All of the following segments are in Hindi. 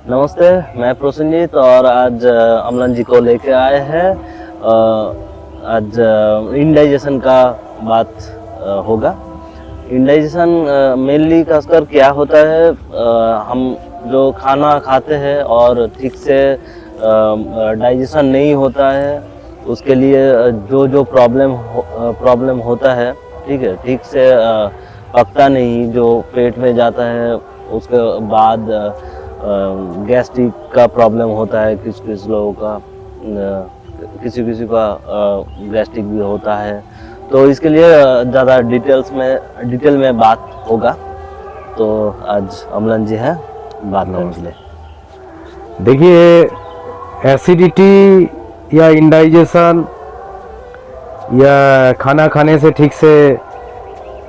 नमस्ते, मैं प्रसन्नजीत और आज अमलन जी को लेके आए हैं। आज इंडाइजेशन का बात होगा। इंडाइजेशन मेनली खासकर क्या होता है, हम जो खाना खाते हैं और ठीक से डाइजेशन नहीं होता है, उसके लिए जो प्रॉब्लम होता है, ठीक है, ठीक से पकता नहीं, जो पेट में जाता है, उसके बाद गैस्ट्रिक का प्रॉब्लम होता है। किस लोगों का, किसी का गैस्ट्रिक भी होता है। तो इसके लिए ज़्यादा डिटेल में बात होगा। तो आज अमलन जी हैं बात करने के लिए। देखिए, एसिडिटी या इंडाइजेशन या खाना खाने से ठीक से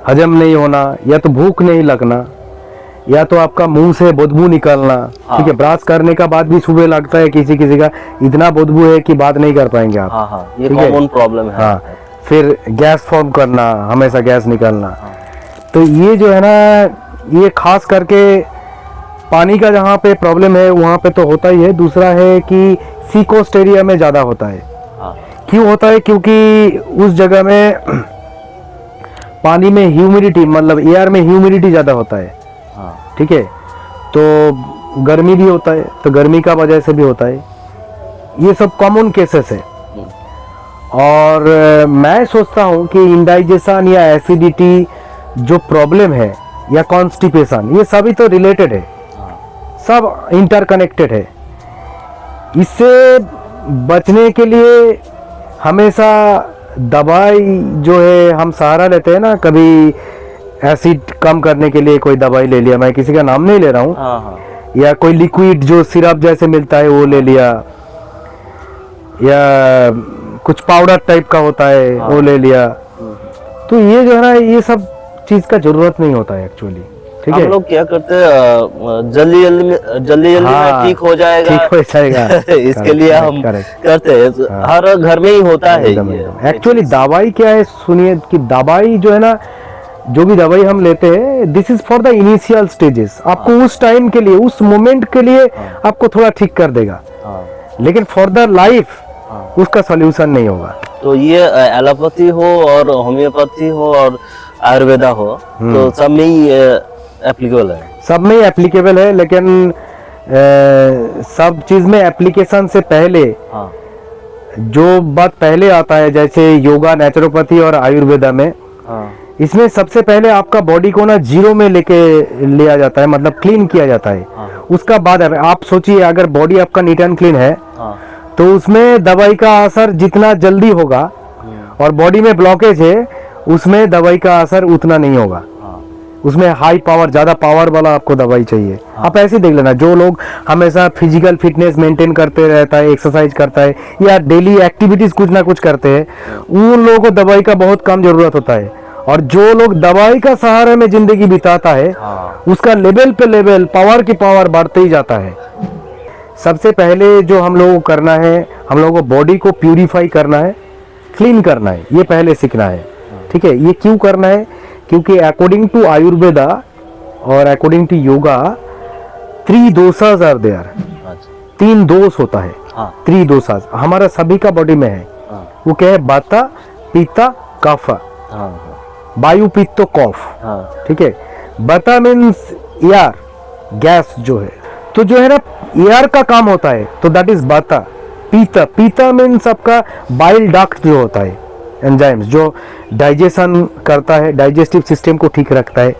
हजम नहीं होना, या तो भूख नहीं लगना, या तो आपका मुंह से बदबू निकलना। हाँ। ठीक है, ब्रश करने का बाद भी सुबह लगता है, किसी का इतना बदबू है कि बात नहीं कर पाएंगे आप। हाँ, ये कॉमन प्रॉब्लम है। हाँ, फिर गैस फॉर्म करना, हमेशा गैस निकलना। हाँ। तो ये जो है ना, ये खास करके पानी का जहाँ पे प्रॉब्लम है वहाँ पे तो होता ही है। दूसरा है कि सी कोस्ट एरिया में ज़्यादा होता है। हाँ। क्यों होता है? क्योंकि उस जगह में पानी में ह्यूमिडिटी, मतलब एयर में ह्यूमिडिटी ज़्यादा होता है। हाँ। ठीक है, तो गर्मी भी होता है, तो गर्मी का वजह से भी होता है। ये सब कॉमन केसेस है। और मैं सोचता हूँ कि इंडाइजेशन या एसिडिटी जो प्रॉब्लम है, या कॉन्स्टिपेशन, ये सभी तो रिलेटेड है, सब इंटरकनेक्टेड है। इससे बचने के लिए हमेशा दवाई जो है हम सहारा लेते हैं ना। कभी एसिड कम करने के लिए कोई दवाई ले लिया, मैं किसी का नाम नहीं ले रहा हूँ। हाँ। या कोई लिक्विड जो सिरप जैसे मिलता है वो ले लिया, या कुछ पाउडर टाइप का होता है वो ले लिया। तो ये जो है ना, ये सब चीज का जरूरत नहीं होता है एक्चुअली। ठीक है, हम लोग क्या करते हैं, जल्दी में ठीक हो जाएगा, ठीक हो जाएगा। इसके लिए हम करते हैं। हर घर में ही होता है ये। एक्चुअली दवाई क्या है, सुनिए कि दवाई जो है ना, जो भी दवाई हम लेते हैं, this is for the initial stages. आपको उस टाइम के लिए, उस मोमेंट के लिए आपको थोड़ा ठीक कर देगा, लेकिन फॉर द लाइफ उसका सॉल्यूशन नहीं होगा। तो ये एलोपैथी हो और होम्योपैथी हो और आयुर्वेदा हो, तो सब में ही एप्लीकेबल है। सब में एप्लीकेबल है, लेकिन सब चीज में एप्लीकेशन से पहले जो बात पहले आता है, जैसे योगा, नेचुरोपैथी और आयुर्वेदा में, इसमें सबसे पहले आपका बॉडी को ना जीरो में लेके लिया जाता है, मतलब क्लीन किया जाता है। उसका बाद आप सोचिए, अगर बॉडी आपका नीट एंड क्लीन है, तो उसमें दवाई का असर जितना जल्दी होगा, और बॉडी में ब्लॉकेज है, उसमें दवाई का असर उतना नहीं होगा। उसमें हाई पावर, ज्यादा पावर वाला आपको दवाई चाहिए। आप ऐसे देख लेना, जो लोग हमेशा फिजिकल फिटनेस मेंटेन करते रहता है, एक्सरसाइज करता है, या डेली एक्टिविटीज कुछ ना कुछ करते हैं, उन लोगों को दवाई का बहुत कम जरूरत होता है। और जो लोग दवाई का सहारे में जिंदगी बिताता है, उसका लेवल पे लेवल, पावर की पावर बढ़ते ही जाता है। सबसे पहले जो हम लोगों को करना है, हम लोगों को बॉडी को प्यूरिफाई करना है, क्लीन करना है, ये पहले सीखना है। ठीक है, ये क्यों करना है? क्योंकि अकॉर्डिंग टू आयुर्वेदा और according to yoga, 3 doshas are there. 3 दोष होता है। 3 दोषास हमारा सभी का बॉडी में है। वो क्या है? वाता, पित्त, कफ। वायु, पित्त, कफ। ठीक है, वाता मीन्स एयर, गैस जो है, तो जो है ना एयर का काम होता है, तो दैट इज वाता। पित्त मीन्स आपका बाइल डक्ट जो होता है, एंजाइम्स जो डाइजेशन करता है, डाइजेस्टिव सिस्टम को ठीक रखता है।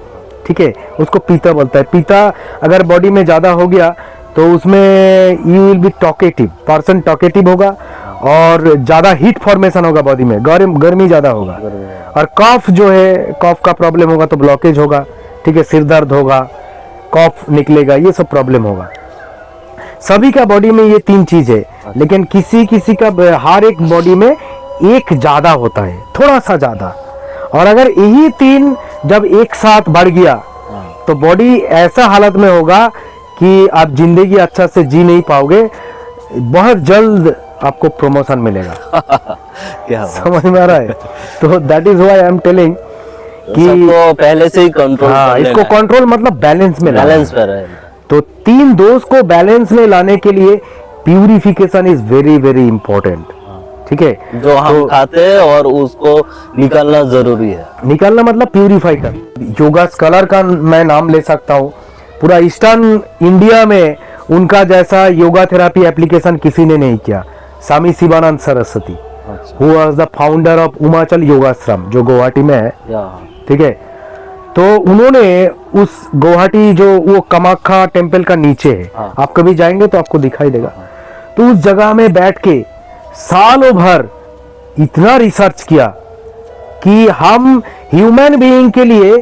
ठीक है, उसको पित्त बोलता है। पित्त अगर बॉडी में ज्यादा हो गया तो उसमें you will be talkative, person talkative होगा, और ज्यादा हीट फॉर्मेशन होगा बॉडी में, गर्मी ज्यादा होगा। और कफ जो है, कफ का प्रॉब्लम होगा तो ब्लॉकेज होगा। ठीक है, सिर दर्द होगा, कफ निकलेगा, ये सब प्रॉब्लम होगा। सभी का बॉडी में ये 3 चीज है, लेकिन किसी का हर एक बॉडी में एक ज्यादा होता है, थोड़ा सा ज्यादा। और अगर यही 3 जब एक साथ बढ़ गया, तो बॉडी ऐसा हालत में होगा कि आप जिंदगी अच्छा से जी नहीं पाओगे। बहुत जल्द आपको प्रमोशन मिलेगा। क्या समझ में आ रहा है? तो that is why I am telling कि सबको पहले से ही कंट्रोल, इसको कंट्रोल मतलब बैलेंस में बैलेंस पे रहे। तो तीन दोष को बैलेंस में लाने के लिए purification is very very important. ठीक है, जो हम खाते हैं और उसको निकालना जरूरी है। निकालना मतलब प्यूरिफाई कर। योगा स्कॉलर का मैं नाम ले सकता हूँ, पूरा ईस्टर्न इंडिया में उनका जैसा योगा थेरापी एप्लीकेशन किसी ने नहीं किया। Swami Shivanand Saraswati, who was the founder of Umachal Yogashram, जो गुवाहाटी में है। ठीक है, तो उन्होंने उस गुवाहाटी जो वो कामाख्या टेम्पल का नीचे है, आप कभी जाएंगे तो आपको दिखाई देगा। तो उस जगह में बैठ के सालों भर इतना रिसर्च किया कि हम ह्यूमन बीइंग के लिए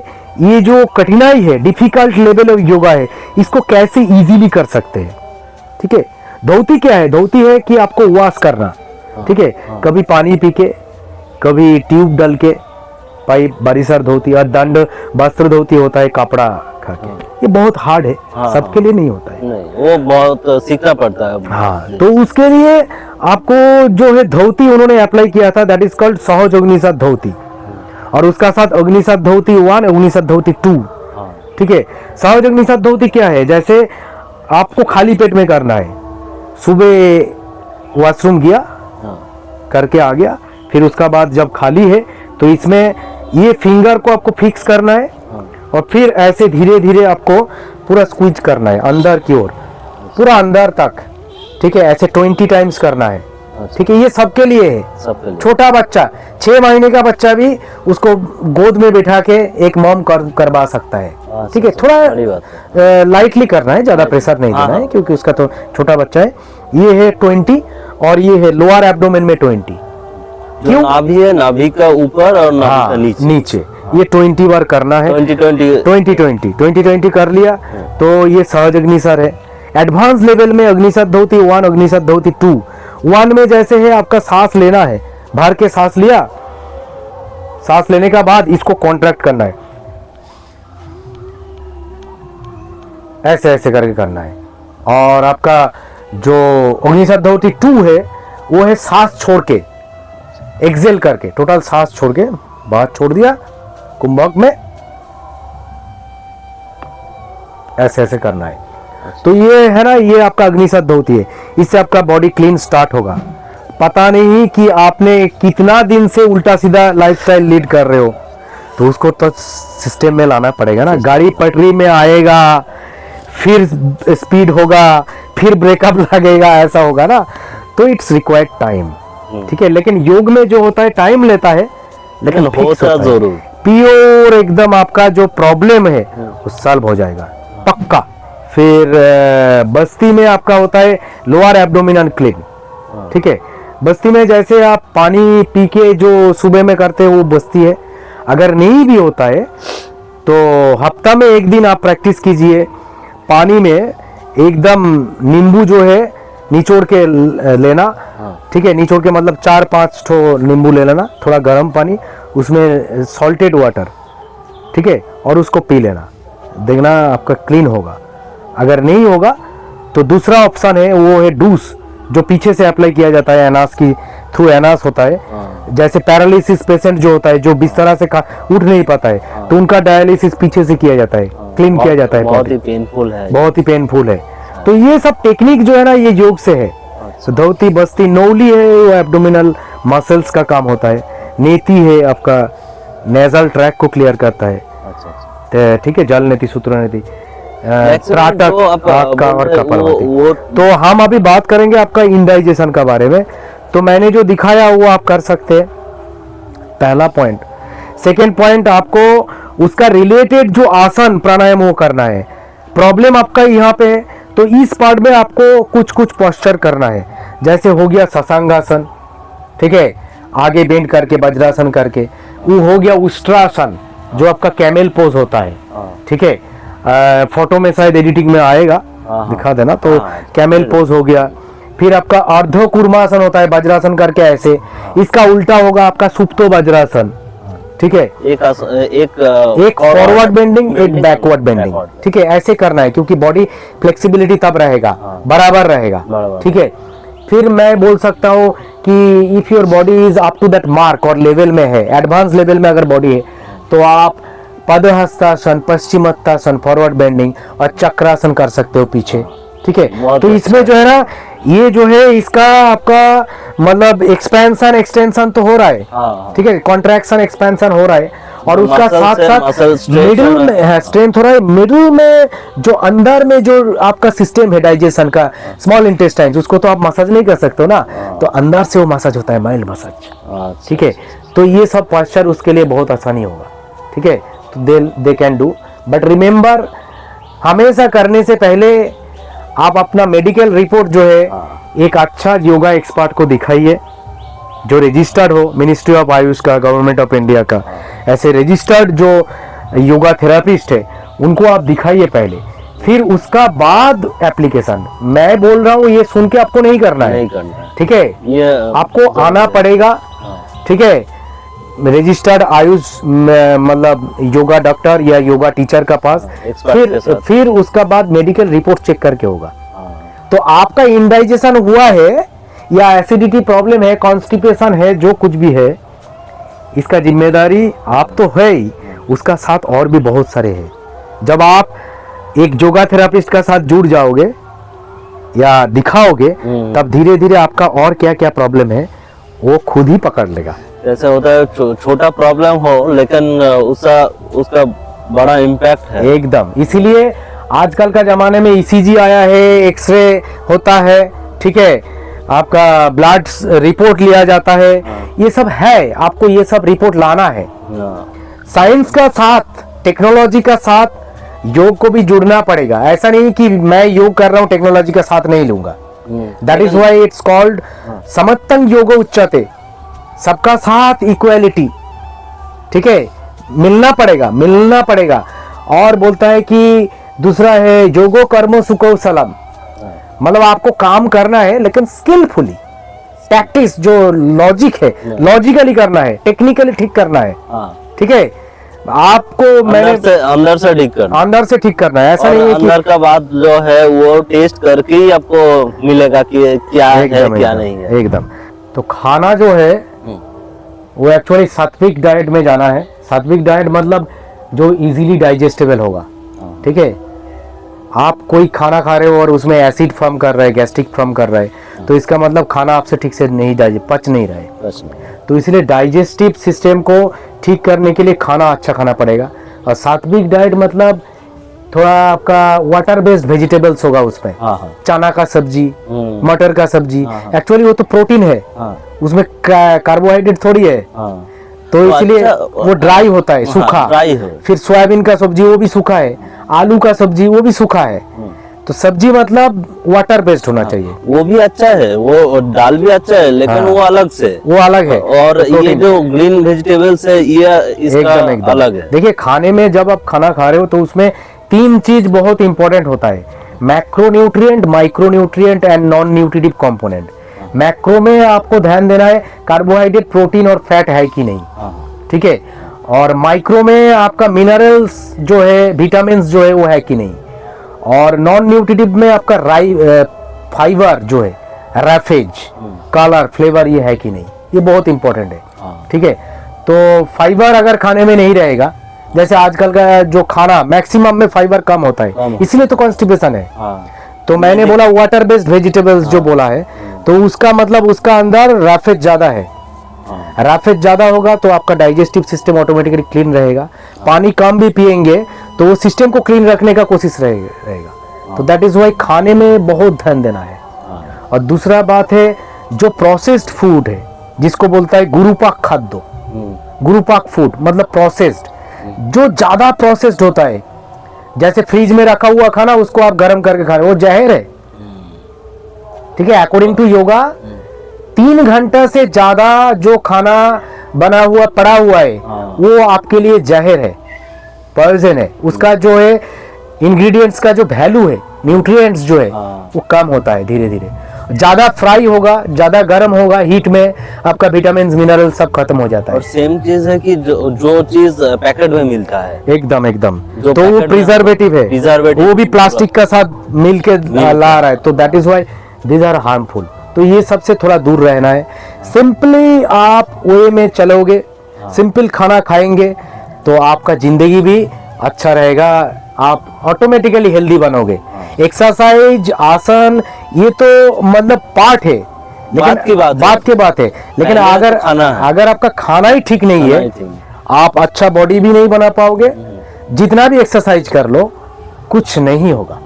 ये जो कठिनाई है, डिफिकल्ट लेवल ऑफ योगा है, इसको कैसे इजीली कर सकते हैं। ठीक है, धोती क्या है? धोती है कि आपको वॉश करना। ठीक है, कभी पानी पी के, कभी ट्यूब डाल के, पाइप बारिशर धोती, और दंड वस्त्र धोती होता है कपड़ा खा के। ये बहुत हार्ड है, सबके लिए नहीं होता है। नहीं, वो बहुत सीखना पड़ता है। हाँ, तो उसके लिए आपको जो है धोती उन्होंने अप्लाई किया था, दैट इज कॉल्ड सहज अग्निशत धोती, और उसका साथ अग्निशत धोती 1, अग्निशत धोती 2। ठीक है, सहज अग्निशत धोती क्या है? जैसे आपको खाली पेट में करना है, सुबह वॉशरूम गया, करके आ गया, फिर उसका बाद जब खाली है तो इसमें ये फिंगर को आपको फिक्स करना है, और फिर ऐसे धीरे धीरे आपको पूरा स्क्वीज करना है अंदर की ओर, पूरा अंदर तक। ठीक है, ऐसे 20 टाइम्स करना है। ठीक है, ये सबके लिए है, सबके लिए। छोटा बच्चा 6 महीने का बच्चा भी उसको गोद में बिठा के एक मॉम करवा सकता है। ठीक है, थोड़ा लाइटली करना है, ज्यादा प्रेशर नहीं देना है, क्योंकि उसका तो छोटा बच्चा है। ये है 20, और ये है लोअर एब्डोमेन में 20। क्यों? नाभि है, नाभि का ऊपर और नाभि का नीचे। नीचे ये 20 बार करना है। 20 कर लिया तो ये सहज अग्निशत है। एडवांस लेवल में अग्निशत धोती 1, अग्निशत धोती 2। 1 में जैसे है आपका सांस लेना है, भर के सांस लिया, सांस लेने का बाद इसको कॉन्ट्रैक्ट करना है, ऐसे ऐसे करके करना है। और आपका जो अग्निशत धोती 2 है वो है सांस छोड़ के, एक्सेल करके, टोटल सांस छोड़ के बाहर छोड़ दिया कुंभक में, ऐसे ऐसे करना है। तो ये है ना, ये आपका अग्निशत धोती है। इससे आपका बॉडी क्लीन स्टार्ट होगा। पता नहीं कि आपने कितना दिन से उल्टा सीधा लाइफस्टाइल लीड कर रहे हो, तो उसको तो सिस्टम में लाना पड़ेगा ना। गाड़ी पटरी में आएगा, फिर स्पीड होगा, फिर ब्रेकअप लगेगा, ऐसा होगा ना। तो इट्स रिक्वायर्ड टाइम। ठीक है, लेकिन योग में जो होता है टाइम लेता है, लेकिन होता जरूर प्योर एकदम आपका जो प्रॉब्लम है वो सॉल्व हो जाएगा पक्का। फिर बस्ती में आपका होता है लोअर एब्डोमिनल क्लीन। ठीक है, बस्ती में जैसे आप पानी पी के जो सुबह में करते हैं वो बस्ती है। अगर नहीं भी होता है तो हफ्ता में एक दिन आप प्रैक्टिस कीजिए, पानी में एकदम नींबू जो है निचोड़ के लेना। ठीक है, निचोड़ के मतलब 4-5 ठो नींबू ले लेना, थोड़ा गर्म पानी, उसमें सॉल्टेड वाटर। ठीक है, और उसको पी लेना, देखना आपका क्लीन होगा। अगर नहीं होगा तो दूसरा ऑप्शन है, वो है डूस, जो पीछे से अप्लाई किया जाता है, एनास की थ्रू एनास होता है। जैसे पैरालिसिस पेशेंट जो होता है, जो बिस्तर से उठ नहीं पाता है, तो उनका डायलिसिस पीछे से किया जाता है, क्लीन किया जाता है। बहुत ही पेनफुल है, बहुत ही पेनफुल है। तो ये सब टेक्निक जो है ना, ये योग से है। तो धोती, बस्ती, नौली है वो एब्डोमिनल मसल्स का काम होता है। नेति है आपका नेजल ट्रैक को क्लियर करता है। ठीक है, जल नेति, सूत्र नेति, त्राटक आपका और कपालभाति। तो हम अभी बात करेंगे आपका इंडाइजेशन का बारे में। तो मैंने जो दिखाया वो आप कर सकते हैं, पहला पॉइंट। सेकेंड पॉइंट, आपको उसका रिलेटेड जो आसन प्राणायाम वो करना है। प्रॉब्लम आपका यहाँ पे है, तो इस पार्ट में आपको कुछ कुछ पोस्चर करना है। जैसे हो गया शशांगासन, ठीक है, आगे बेंड करके वज्रासन करके। वो हो गया उष्ट्रासन, जो आपका कैमेल पोज होता है। ठीक है, फोटो में शायद एडिटिंग में आएगा, दिखा देना। तो कैमेल पोज हो गया। फिर आपका अर्धो कूर्मासन होता है, वज्रासन करके ऐसे। इसका उल्टा होगा आपका सुप्तो वज्रासन। ठीक है, एक फॉरवर्ड बेंडिंग, एक बैकवर्ड बेंडिंग। ठीक है, ऐसे करना है, क्योंकि बॉडी फ्लेक्सिबिलिटी तब रहेगा, बराबर रहेगा। ठीक है, फिर मैं बोल सकता हूँ कि if your body is up to that mark और लेवल में है, एडवांस लेवल में अगर बॉडी है, तो आप पदहस्तासन, पश्चिमोत्तासन, फॉरवर्ड बेंडिंग और चक्रासन कर सकते हो पीछे। ठीक है, बहुत तो इसमें अच्छा जो है ना, ये जो है इसका आपका मतलब एक्सपेंशन एक्सटेंशन तो हो रहा है। हाँ। ठीक है, कॉन्ट्रैक्शन एक्सपेंशन हो रहा है और उसका Muscle साथ से साथ muscle stretch मिडिल हो रहा में है। स्ट्रेंथ हो रहा है। मिडिल में जो अंदर में जो आपका सिस्टम है डाइजेशन का, स्मॉल इंटेस्टाइन, उसको तो आप मसाज नहीं कर सकते हो ना, तो अंदर से वो मसाज होता है, माइल्ड मसाज। अच्छा, ठीक है, तो ये सब पॉस्चर उसके लिए बहुत आसानी होगा। ठीक है, तो they can do, but remember हमेशा करने से पहले आप अपना मेडिकल रिपोर्ट जो है एक अच्छा योगा एक्सपर्ट को दिखाइए, जो रजिस्टर्ड हो, मिनिस्ट्री ऑफ आयुष का, गवर्नमेंट ऑफ इंडिया का, ऐसे रजिस्टर्ड जो योगा थेरापिस्ट है उनको आप दिखाइए पहले, फिर उसका बाद एप्लीकेशन। मैं बोल रहा हूँ ये सुन के आपको नहीं करना है, नहीं करना है। ठीक है, ये आपको आना पड़ेगा। ठीक है, रजिस्टर्ड आयुष मतलब योगा डॉक्टर या योगा टीचर का पास, expert के साथ। फिर उसका बाद मेडिकल रिपोर्ट चेक करके होगा। हाँ, तो आपका इंडाइजेशन हुआ है या एसिडिटी प्रॉब्लम है, कॉन्स्टिपेशन है, जो कुछ भी है, इसका जिम्मेदारी आप तो है ही, उसका साथ और भी बहुत सारे हैं। जब आप एक योगा थेरापिस्ट का साथ जुड़ जाओगे या दिखाओगे, तब धीरे धीरे आपका और क्या क्या प्रॉब्लम है वो खुद ही पकड़ लेगा। जैसे होता है छोटा प्रॉब्लम हो लेकिन उसका बड़ा इम्पैक्ट है। एकदम, इसीलिए आजकल का जमाने में ईसीजी आया है, एक्सरे होता है। ठीक है, आपका ब्लड रिपोर्ट लिया जाता है, ये सब है, आपको ये सब रिपोर्ट लाना है। साइंस का साथ, टेक्नोलॉजी का साथ योग को भी जुड़ना पड़ेगा। ऐसा नहीं कि मैं योग कर रहा हूँ टेक्नोलॉजी का साथ नहीं लूंगा। That is why it's called समत्तं योगो उच्यते, सबका साथ इक्वालिटी। ठीक है, मिलना पड़ेगा। और बोलता है कि दूसरा है योगो कर्मो सुखो सलम, मतलब आपको काम करना है लेकिन स्किलफुली, प्रैक्टिस जो लॉजिक है, लॉजिकली करना है, टेक्निकली ठीक करना है। ठीक है, आपको अंदर से ठीक करना, अंदर से ठीक करना है। ऐसा नहीं है कि अंदर का बात जो है वो टेस्ट करके ही आपको मिलेगा कि क्या है क्या नहीं है। एकदम। तो खाना जो है वो एक्चुअली सात्विक डाइट में जाना है। सात्विक डाइट मतलब जो इजीली डाइजेस्टेबल होगा। ठीक है, आप कोई खाना खा रहे हो और उसमें एसिड फॉर्म कर रहा है, गैस्ट्रिक फॉर्म कर रहा है, तो इसका मतलब खाना आपसे ठीक से नहीं पच नहीं रहा है। तो इसलिए डाइजेस्टिव सिस्टम को ठीक करने के लिए खाना अच्छा खाना पड़ेगा। और सात्विक डाइट मतलब थोड़ा आपका वाटर बेस्ड वेजिटेबल्स होगा उसमें। चना का सब्जी, मटर का सब्जी, एक्चुअली वो तो प्रोटीन है, उसमें कार्बोहाइड्रेट थोड़ी है। तो इसलिए अच्छा, वो ड्राई होता है, सूखा। ड्राई है। फिर सोयाबीन का सब्जी वो भी सूखा है, आलू का सब्जी वो भी सूखा है। तो सब्जी मतलब वाटर बेस्ड होना चाहिए। वो भी अच्छा है, वो दाल भी अच्छा है, लेकिन वो अलग से, वो अलग है। और ये जो ग्रीन वेजिटेबल्स है ये इसका एकदम अलग है। देखिए, खाने में जब आप खाना खा रहे हो तो उसमें 3 चीज बहुत इंपॉर्टेंट होता है: macronutrient, micronutrient and non nutritive component. Macro में आपको ध्यान देना है कार्बोहाइड्रेट, प्रोटीन और फैट है कि नहीं। ठीक है, और माइक्रो में आपका मिनरल्स जो है, विटामिन जो है वो है कि नहीं। और नॉन न्यूट्रिटिव में आपका फाइबर जो है, रैफेज, कलर, फ्लेवर, ये है कि नहीं, ये बहुत इंपॉर्टेंट है। ठीक है, तो फाइबर अगर खाने में नहीं रहेगा, जैसे आजकल का जो खाना मैक्सिमम में फाइबर कम होता है, इसलिए तो कॉन्स्टिपेशन है। तो मैंने बोला वाटर बेस्ड वेजिटेबल्स जो बोला है, तो उसका मतलब उसका अंदर रैफेज ज्यादा है। रैफेज ज्यादा होगा तो आपका डाइजेस्टिव सिस्टम ऑटोमेटिकली क्लीन रहेगा। पानी कम भी पिएंगे तो वो सिस्टम को क्लीन रखने का कोशिश रहेगा। तो दैट इज वाई खाने में बहुत ध्यान देना है। और दूसरा बात है, जो प्रोसेस्ड फूड है, जिसको बोलता है गुरुपाक खाद्य, गुरुपाक फूड मतलब प्रोसेस्ड, जो ज्यादा प्रोसेस्ड होता है, जैसे फ्रिज में रखा हुआ खाना उसको आप गर्म करके खा रहे हो, वो जहर है। ठीक है, अकॉर्डिंग टू योगा 3 घंटे से ज्यादा जो खाना बना हुआ पड़ा हुआ है वो आपके लिए जहर है, पॉइजन है। उसका जो है इंग्रेडिएंट्स का जो वैल्यू है, न्यूट्रिएंट्स जो है वो कम होता है धीरे धीरे। ज्यादा फ्राई होगा, ज्यादा गर्म होगा, हीट में आपका विटामिन मिनरल सब खत्म हो जाता है। और सेम चीज है कि जो चीज पैकेट में मिलता है, एकदम तो वो प्रिजर्वेटिव है, वो भी प्लास्टिक का साथ मिलके ला रहा है। तो that is why these are harmful. तो ये सबसे थोड़ा दूर रहना है। सिंपली आप वे में चलोगे, सिंपल खाना खाएंगे तो आपका जिंदगी भी अच्छा रहेगा, आप ऑटोमेटिकली हेल्दी बनोगे। एक्सरसाइज, आसन, ये तो मतलब पार्ट है, लेकिन बात की बात है, लेकिन अगर अगर आपका खाना ही ठीक नहीं है, आप अच्छा बॉडी भी नहीं बना पाओगे। जितना भी एक्सरसाइज कर लो कुछ नहीं होगा।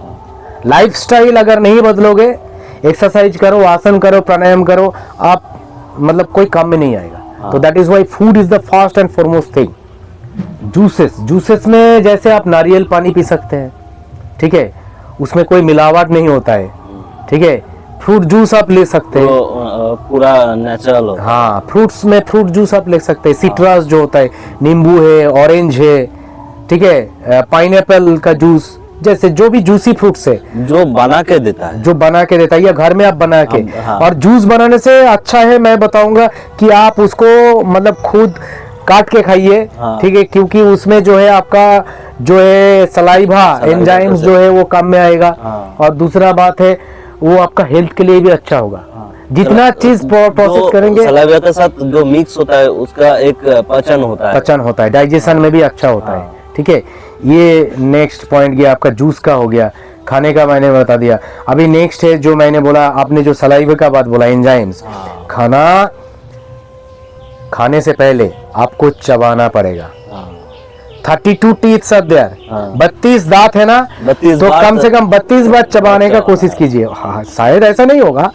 लाइफस्टाइल अगर नहीं बदलोगे, एक्सरसाइज करो, आसन करो, प्राणायाम करो, आप मतलब कोई काम में नहीं आएगा। तो that is why food is the first and foremost thing. Juices में जैसे आप नारियल पानी पी सकते हैं, ठीक है, उसमें कोई मिलावट नहीं होता है, ठीक है। फ्रूट जूस आप ले सकते हैं, पूरा नेचुरल होता है। हाँ, फ्रूट्स में फ्रूट जूस आप ले सकते हैं। सिट्रस जो होता है, नींबू है, ऑरेंज है, ठीक है, पाइनएप्पल का जूस, जैसे जो भी जूसी फ्रूट्स है, जो बना के देता है, या घर में आप बना के। हाँ। और जूस बनाने से अच्छा है, मैं बताऊंगा कि आप उसको मतलब खुद काट के खाइए, हाँ। ठीक है, क्योंकि उसमें जो है आपका जो है सलाइवा एंजाइम्स जो है वो काम में आएगा। हाँ। और दूसरा बात है, वो आपका हेल्थ के लिए भी अच्छा होगा। जितना चीज प्रोसेस करेंगे, सलाइवा के साथ जो मिक्स होता है उसका एक पचन होता है, डाइजेशन में भी अच्छा होता है, ठीक है। ये नेक्स्ट पॉइंट गया आपका जूस का, हो गया खाने का, मैंने बता दिया। अभी नेक्स्ट है जो मैंने बोला, आपने जो सलाइवा का बात बोला, एंजाइम्स। खाना खाने से पहले आपको चबाना पड़ेगा। 32 टीथ्स आर देयर, 32 दांत है ना, 32 तो दांत, कम से कम 32 बार चबाने का कोशिश कीजिए। हाँ, शायद ऐसा नहीं होगा,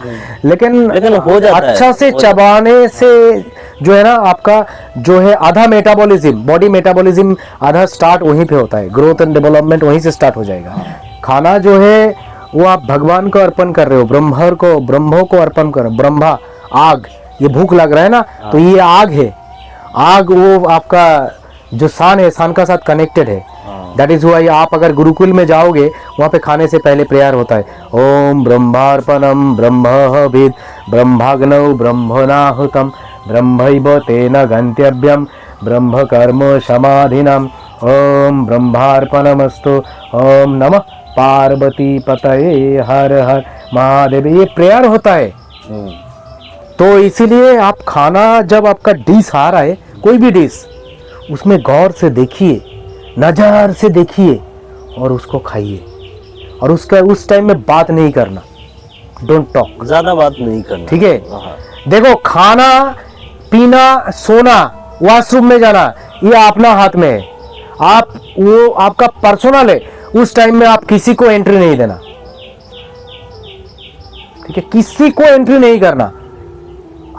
लेकिन हो जाता अच्छा है, से चबाने से जो है ना आपका जो है आधा मेटाबॉलिज्म, बॉडी मेटाबॉलिज्म आधा स्टार्ट वहीं पे होता है, ग्रोथ एंड डेवलपमेंट वहीं से स्टार्ट हो जाएगा। खाना जो है वो आप भगवान को अर्पण कर रहे हो, ब्रह्मो को अर्पण करो। ब्रह्मा, आग, ये भूख लग रहा है ना, तो ये आग है। आग वो आपका जो सान है, सान का साथ कनेक्टेड है। दैट इज व्हाई आप अगर गुरुकुल में जाओगे, वहां पे खाने से पहले प्रेयर होता है, ओम ब्रह्मार्पणम ब्रह्मभिद ब्रह्माग्नौ ब्रह्मणाहुतम ब्रह्मैव तेन गंतव्यम ब्रह्म कर्म समाधिनम ओम ब्रह्मार्पणमस्तु ओम नमः पार्वती पतये हर हर महादेव। ये प्रेयर होता है। तो इसीलिए आप खाना, जब आपका डिश आ रहा है, कोई भी डिश, उसमें गौर से देखिए, नजर से देखिए और उसको खाइए। और उसका उस टाइम में बात नहीं करना, डोंट टॉक, ज्यादा बात नहीं करना, ठीक है। देखो, खाना पीना, सोना, वॉशरूम में जाना, ये अपना हाथ में है। आप वो आपका पर्सनल है, उस टाइम में आप किसी को एंट्री नहीं देना, ठीक है, किसी को एंट्री नहीं करना।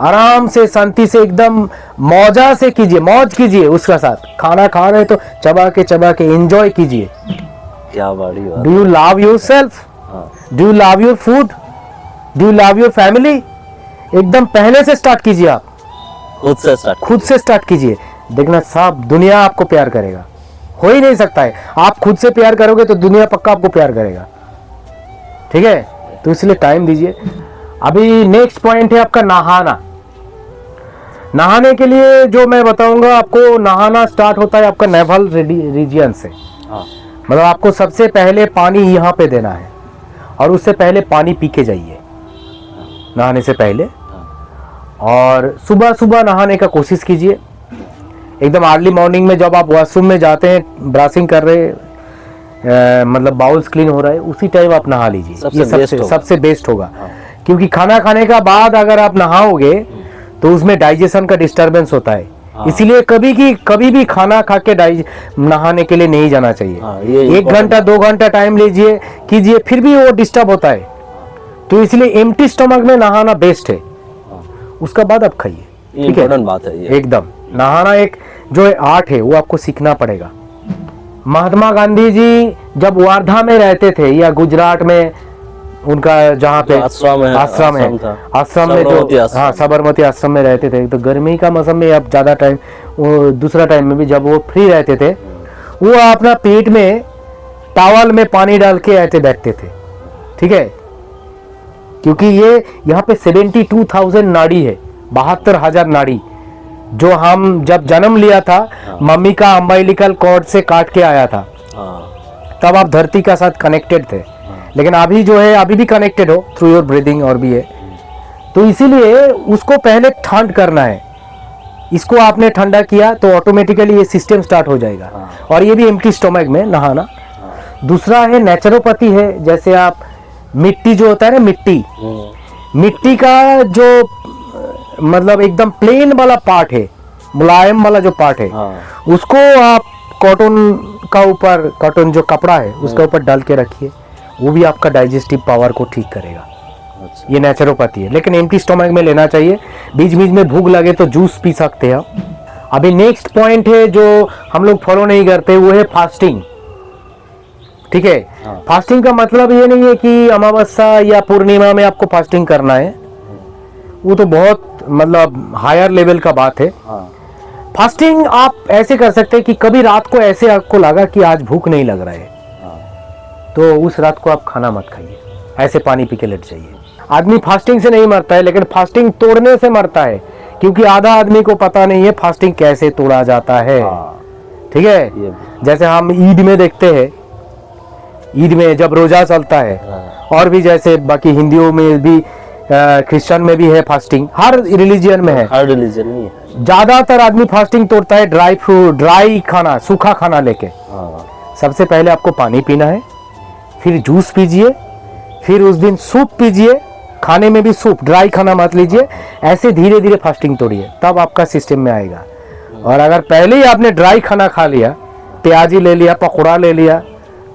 आराम से, शांति से, एकदम मौजा से कीजिए, मौज कीजिए उसका साथ। खाना खा रहे तो चबा के एंजॉय कीजिए। क्या बड़ी बात। Do you love your self? Do you love your food? Do you love your family? एकदम पहले से स्टार्ट कीजिए, आप खुद से स्टार्ट कीजिए। देखना, सब दुनिया आपको प्यार करेगा। हो ही नहीं सकता है, आप खुद से प्यार करोगे तो दुनिया पक्का आपको प्यार करेगा, ठीक है। तो इसलिए टाइम दीजिए। अभी नेक्स्ट पॉइंट है आपका नहाना। नहाने के लिए जो मैं बताऊंगा आपको, नहाना स्टार्ट होता है आपका नेवल रीजियन से। मतलब आपको सबसे पहले पानी यहाँ पे देना है, और उससे पहले पानी पी के जाइए नहाने से पहले। और सुबह सुबह नहाने का कोशिश कीजिए, एकदम अर्ली मॉर्निंग में। जब आप वॉशरूम में जाते हैं, ब्रशिंग कर रहे, मतलब बाउल्स क्लीन हो रहा है, उसी टाइम आप नहा लीजिए। ये सबसे बेस्ट होगा। क्योंकि खाना खाने का बाद अगर आप नहाओगे तो उसमें डाइजेशन का डिस्टरबेंस होता है। इसीलिए कभी भी खाना खा के नहाने के लिए नहीं जाना चाहिए। 1 घंटा 2 घंटा टाइम लीजिए, कीजिए, फिर भी वो डिस्टर्ब होता है। तो इसलिए एम्प्टी स्टमक में नहाना बेस्ट है, उसका बाद आप खाइए, ठीक है। बात है ये। एकदम नहाना एक जो आर्ट है, वो आपको सीखना पड़ेगा। महात्मा गांधी जी जब वार्धा में रहते थे, या गुजरात में उनका जहाँ पे आश्रम में जो, हाँ, साबरमती आश्रम में रहते थे। तो गर्मी का मौसम में अब ज्यादा टाइम, दूसरा टाइम में भी जब वो फ्री रहते थे, वो अपना पेट में टॉवल में पानी डाल के ऐसे बैठते थे, ठीक है। क्योंकि ये यहाँ पे 72,000 नाड़ी है, 72,000 नाड़ी, जो हम जब जन्म लिया था, मम्मी का अम्बिलिकल कॉर्ड से काट के आया था, तब आप धरती का साथ कनेक्टेड थे। लेकिन अभी जो है, अभी भी कनेक्टेड हो थ्रू योर ब्रीदिंग, और भी है। तो इसीलिए उसको पहले ठंड करना है, इसको आपने ठंडा किया तो ऑटोमेटिकली ये सिस्टम स्टार्ट हो जाएगा। हाँ। और ये भी एम्प्टी स्टोमक में नहाना। दूसरा है नेचुरोपैथी है, जैसे आप मिट्टी जो होता है ना, मिट्टी का जो मतलब एकदम प्लेन वाला पार्ट है, मुलायम वाला जो पार्ट है, हाँ। उसको आप कॉटन का ऊपर, कॉटन जो कपड़ा है उसके ऊपर डाल के रखिए, वो भी आपका डाइजेस्टिव पावर को ठीक करेगा। अच्छा। ये नेचुरोपैथी है, लेकिन एम्प्टी स्टोमक में लेना चाहिए। बीच बीच में भूख लगे तो जूस पी सकते हैं आप। अभी नेक्स्ट पॉइंट है जो हम लोग फॉलो नहीं करते, वो है फास्टिंग। ठीक है। हाँ। फास्टिंग का मतलब ये नहीं है कि अमावस्या या पूर्णिमा में आपको फास्टिंग करना है, वो तो बहुत मतलब हायर लेवल का बात है। हाँ। फास्टिंग आप ऐसे कर सकते हैं कि कभी रात को ऐसे आपको लगा कि आज भूख नहीं लग रहा है, हाँ। तो उस रात को आप खाना मत खाइए, ऐसे पानी पी के लेट जाइए। आदमी फास्टिंग से नहीं मरता है, लेकिन फास्टिंग तोड़ने से मरता है, क्योंकि आधा आदमी को पता नहीं है फास्टिंग कैसे तोड़ा जाता है। हाँ। ठीक है। ये भी। जैसे हम ईद में देखते हैं, ईद में जब रोजा चलता है, हाँ। और भी जैसे बाकी हिंदियों में भी, क्रिश्चियन में भी है फास्टिंग, हर रिलीजियन में है। हर रिलीजन में है। ज्यादातर आदमी फास्टिंग तोड़ता है ड्राई फ्रूट, ड्राई खाना, सूखा खाना लेके। हाँ। सबसे पहले आपको पानी पीना है, फिर जूस पीजिए, फिर उस दिन सूप पीजिए, खाने में भी सूप, ड्राई खाना मत लीजिए। ऐसे धीरे धीरे फास्टिंग तोड़िए, तब आपका सिस्टम में आएगा। और अगर पहले ही आपने ड्राई खाना खा लिया, प्याजी ले लिया, पकौड़ा ले लिया,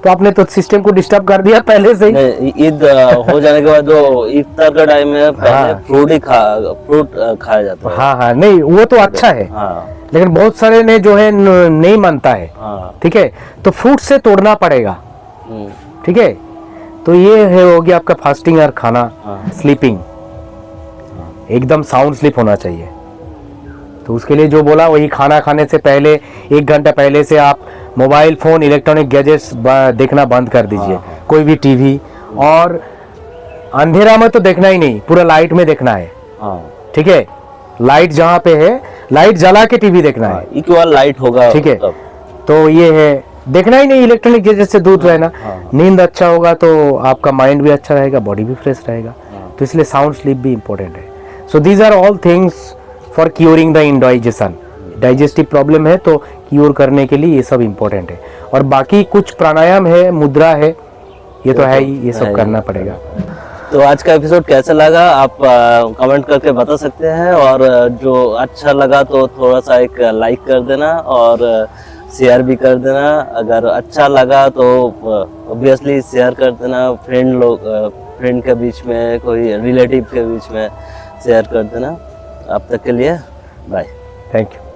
तो आपने तो सिस्टम को डिस्टर्ब कर दिया पहले से ही। नहीं, ईद हो जाने के बाद जो इफ्तार का टाइम है, पहले हाँ। फ्रूट खाया जाता है। हाँ हाँ, नहीं वो तो अच्छा है, हाँ। लेकिन बहुत सारे ने जो है नहीं मानता है। हाँ। ठीक है, तो फ्रूट से तोड़ना पड़ेगा। हम्म। ठीक है, तो ये है हो गया आपका फास्टिंग और खाना। हाँ। स्लीपिंग, एकदम साउंड स्लीप होना चाहिए। तो उसके लिए जो बोला वही, खाना खाने से पहले 1 घंटा पहले से आप मोबाइल फोन, इलेक्ट्रॉनिक गैजेट्स देखना बंद कर दीजिए। हाँ, हाँ। कोई भी टीवी, और अंधेरा में तो देखना ही नहीं, पूरा लाइट में देखना है। हाँ। ठीक है, लाइट जहाँ पे है, लाइट जला के टीवी देखना है। इक्वल लाइट होगा। ठीक है, तब। तो ये है, देखना ही नहीं, इलेक्ट्रॉनिक गैजेट से दूर रहना। हाँ। नींद अच्छा होगा तो आपका माइंड भी अच्छा रहेगा, बॉडी भी फ्रेश रहेगा। हाँ। तो इसलिए साउंड स्लीप भी इंपॉर्टेंट है। So these are all things for curing the indigestion. Digestive problem है तो क्यूर करने के लिए ये सब इंपॉर्टेंट है। और बाकी कुछ प्राणायाम है, मुद्रा है, ये तो है ही, ये सब करना पड़ेगा। तो आज का एपिसोड कैसा लगा आप कमेंट करके बता सकते हैं, और जो अच्छा लगा तो थोड़ा सा एक लाइक कर देना और शेयर भी कर देना। अगर अच्छा लगा तो ऑब्वियसली शेयर कर देना, फ्रेंड के बीच में, कोई रिलेटिव के बीच में शेयर कर देना। अब तक के लिए बाय। Thank you.